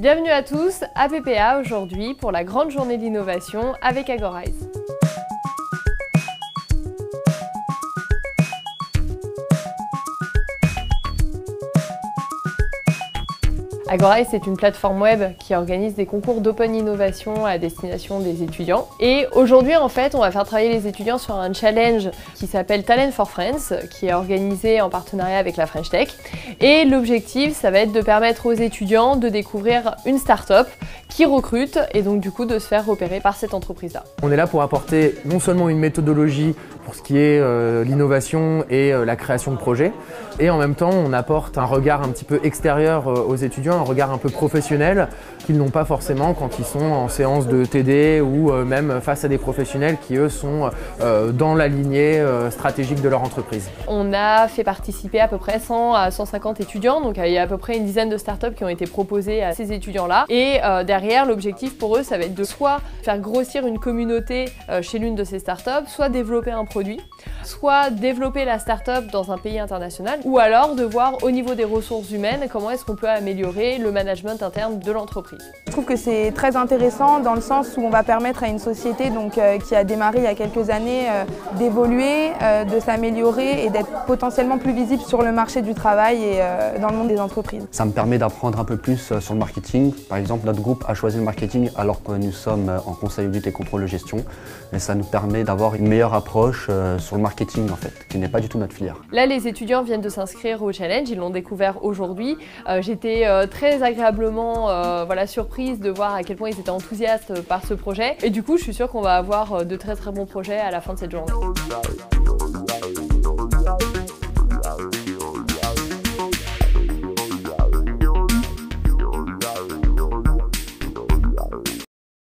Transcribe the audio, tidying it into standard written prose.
Bienvenue à tous à PPA aujourd'hui pour la grande journée d'innovation avec Agorize. Agorize, c'est une plateforme web qui organise des concours d'open innovation à destination des étudiants. Et aujourd'hui, en fait, on va faire travailler les étudiants sur un challenge qui s'appelle Talent for France, qui est organisé en partenariat avec la French Tech. Et l'objectif, ça va être de permettre aux étudiants de découvrir une start-up qui recrute et donc du coup de se faire repérer par cette entreprise-là. On est là pour apporter non seulement une méthodologie pour ce qui est l'innovation et la création de projets, et en même temps on apporte un regard un petit peu extérieur aux étudiants, un regard un peu professionnel qu'ils n'ont pas forcément quand ils sont en séance de TD ou même face à des professionnels qui eux sont dans la lignée stratégique de leur entreprise. On a fait participer à peu près 100 à 150 étudiants, donc il y a à peu près une dizaine de startups qui ont été proposées à ces étudiants-là. Et derrière, l'objectif pour eux, ça va être de soit faire grossir une communauté chez l'une de ces startups, soit développer un produit, soit développer la startup dans un pays international, ou alors de voir au niveau des ressources humaines comment est-ce qu'on peut améliorer le management interne de l'entreprise. Je trouve que c'est très intéressant dans le sens où on va permettre à une société qui a démarré il y a quelques années d'évoluer, de s'améliorer et d'être potentiellement plus visible sur le marché du travail et dans le monde des entreprises. Ça me permet d'apprendre un peu plus sur le marketing. Par exemple, notre groupe a choisi le marketing alors que nous sommes en comptabilité et contrôle de gestion. Et ça nous permet d'avoir une meilleure approche sur le marketing en fait, qui n'est pas du tout notre filière. Là, les étudiants viennent de s'inscrire au challenge, ils l'ont découvert aujourd'hui. J'étais très agréablement surprise de voir à quel point ils étaient enthousiastes par ce projet. Et du coup, je suis sûre qu'on va avoir de très bons projets à la fin de cette journée.